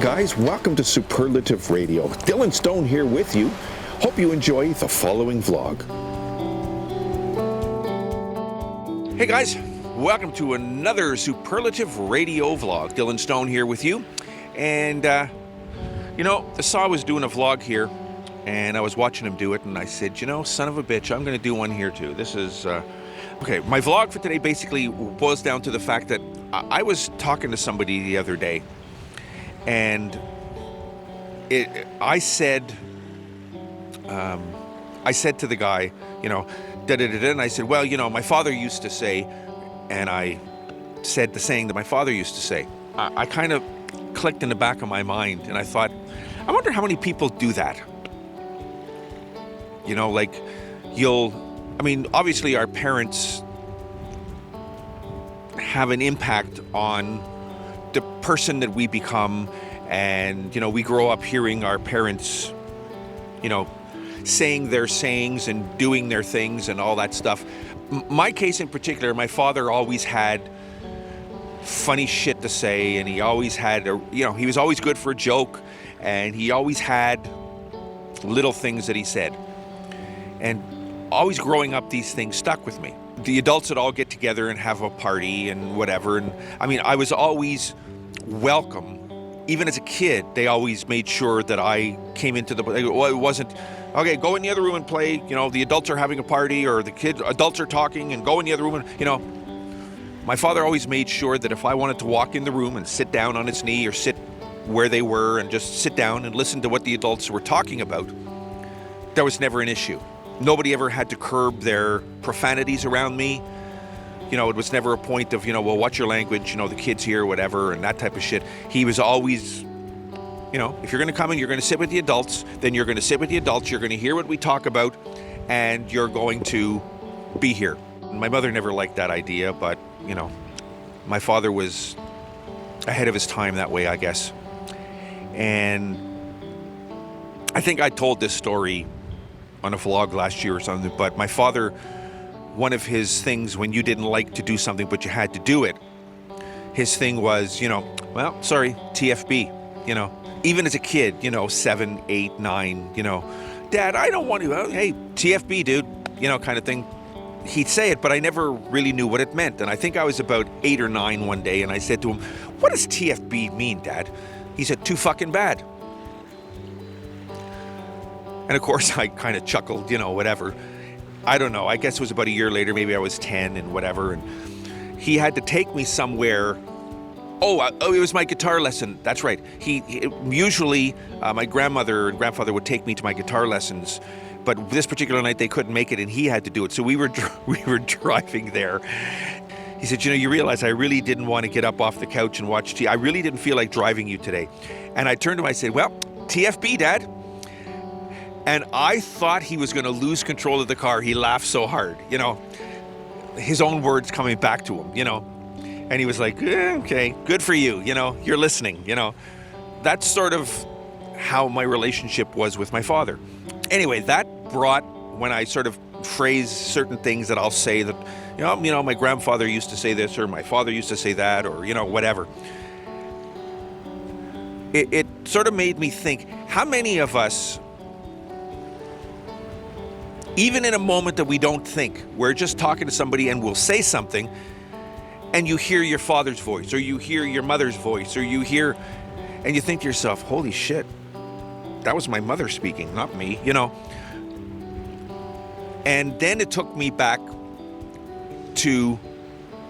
guys, welcome to Superlative Radio. Dylan Stone here with you. Hope you enjoy the following vlog. Hey guys, welcome to another Superlative Radio vlog. Dylan Stone here with you. And, I saw I was doing a vlog here, and I was watching him do it, and I said, son of a bitch, I'm going to do one here too. This is, okay, my vlog for today basically boils down to the fact that I was talking to somebody the other day, and I said to the guy, and I said, well, my father used to say, and I said the saying that my father used to say. I kind of clicked in the back of my mind, and I thought, I wonder how many people do that. Obviously our parents have an impact on the person that we become, and, we grow up hearing our parents, saying their sayings and doing their things and all that stuff. My case in particular, my father always had funny shit to say, and he always had, he was always good for a joke, and he always had little things that he said. And always growing up, these things stuck with me. The adults would all get together and have a party and whatever, and I was always welcome. Even as a kid, they always made sure that I came into it wasn't, okay, go in the other room and play, the adults are having a party, or adults are talking, and go in the other room and, my father always made sure that if I wanted to walk in the room and sit down on his knee or sit where they were and just sit down and listen to what the adults were talking about, there was never an issue. Nobody ever had to curb their profanities around me. It was never a point of, well, what's your language, the kids here, whatever, and that type of shit. He was always, if you're going to come and you're going to sit with the adults, then you're going to sit with the adults, you're going to hear what we talk about, and you're going to be here. My mother never liked that idea, but, my father was ahead of his time that way, I guess. And I think I told this story on a vlog last year or something, but my father, one of his things when you didn't like to do something but you had to do it, his thing was, TFB, even as a kid, 7, 8, 9, Dad, I don't want to, hey, TFB, dude, kind of thing. He'd say it, but I never really knew what it meant. And I think I was about 8 or 9 one day, and I said to him, what does TFB mean, Dad? He said, too fucking bad. And of course, I kind of chuckled, whatever. I don't know. I guess it was about a year later. Maybe I was 10 and whatever. And he had to take me somewhere. It was my guitar lesson. That's right. Usually my grandmother and grandfather would take me to my guitar lessons, but this particular night they couldn't make it, and he had to do it. So we were driving there. He said, you realize I really didn't want to get up off the couch and watch TV. I really didn't feel like driving you today. And I turned to him, I said, well, TFB, Dad. And I thought he was going to lose control of the car. He laughed so hard, his own words coming back to him, and he was like, okay, good for you. You're listening, That's sort of how my relationship was with my father. Anyway, that brought, when I sort of phrase certain things that I'll say that, my grandfather used to say this, or my father used to say that, or, whatever. It sort of made me think, how many of us, even in a moment that we don't think, we're just talking to somebody and we'll say something, and you hear your father's voice, or you hear your mother's voice, or you hear, and you think to yourself, holy shit, that was my mother speaking, not me, And then it took me back to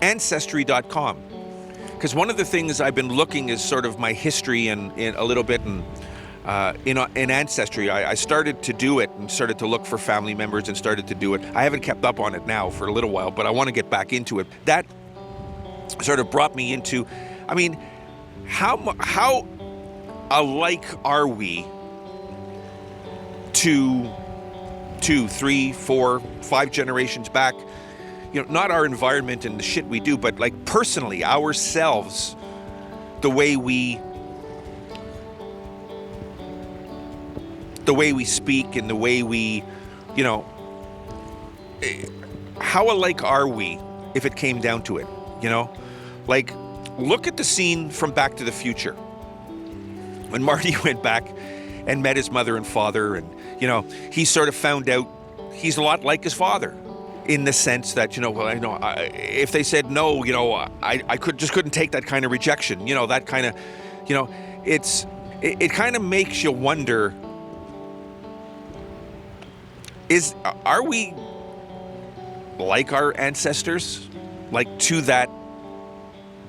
Ancestry.com. Because one of the things I've been looking is sort of my history and in a little bit, and in Ancestry, I started to do it and started to look for family members and started to do it. I haven't kept up on it now for a little while, but I want to get back into it. That sort of brought me into, how alike are we to 2, 3, 4, 5 generations back? Not our environment and the shit we do, but like personally, ourselves, the way we speak and the way we, how alike are we if it came down to it, Like, look at the scene from Back to the Future. when Marty went back and met his mother and father, and, you know, he sort of found out he's a lot like his father in the sense that, you know, well, if they said no, you know, I couldn't take that kind of rejection, you know, that kind of, you know, it kind of makes you wonder, are we like our ancestors, like to that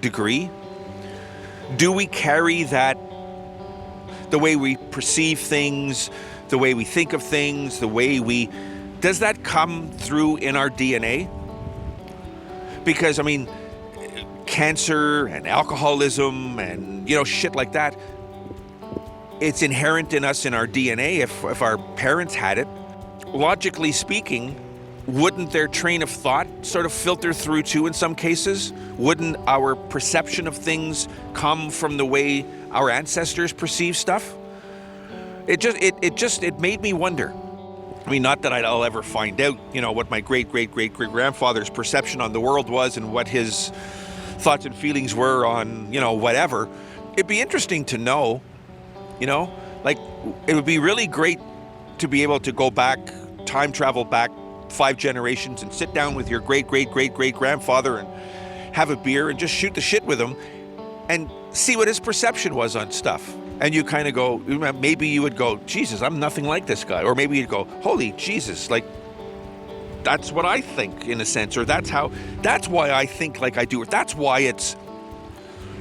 degree? Do we carry that, the way we perceive things, the way we think of things, does that come through in our DNA? Because, I mean, cancer and alcoholism and, you know, shit like that, it's inherent in us, in our DNA. If our parents had it, logically speaking, wouldn't their train of thought sort of filter through too in some cases? Wouldn't our perception of things come from the way our ancestors perceive stuff? It made me wonder. I mean, not that I'll ever find out, you know, what my great-great-great-great-grandfather's perception on the world was and what his thoughts and feelings were on, you know, whatever. It'd be interesting to know, you know, like, it would be really great to be able to go back, time travel back 5 generations and sit down with your great-great-great-great-grandfather and have a beer and just shoot the shit with him and see what his perception was on stuff. And you kind of go, maybe you would go, Jesus, I'm nothing like this guy. Or maybe you'd go, holy Jesus, like, that's what I think in a sense. Or that's why I think like I do. Or that's why it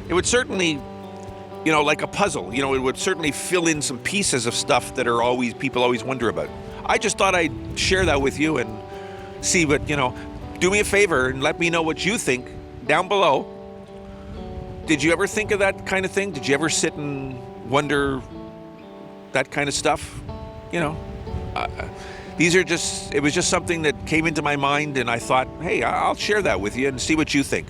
would certainly, you know, like a puzzle, you know, it would certainly fill in some pieces of stuff that people always wonder about. I just thought I'd share that with you and see what, you know, do me a favor and let me know what you think down below. Did you ever think of that kind of thing? Did you ever sit and wonder that kind of stuff? You know, it was just something that came into my mind, and I thought, hey, I'll share that with you and see what you think.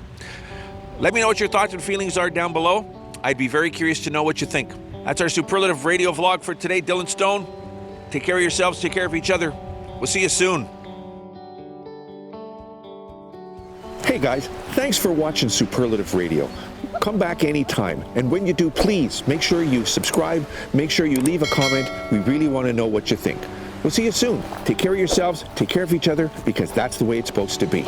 Let me know what your thoughts and feelings are down below. I'd be very curious to know what you think. That's our Superlative Radio vlog for today. Dylan Stone, take care of yourselves, take care of each other. We'll see you soon. Hey guys, thanks for watching Superlative Radio. Come back anytime, and when you do, please make sure you subscribe, make sure you leave a comment. We really want to know what you think. We'll see you soon. Take care of yourselves, take care of each other, because that's the way it's supposed to be.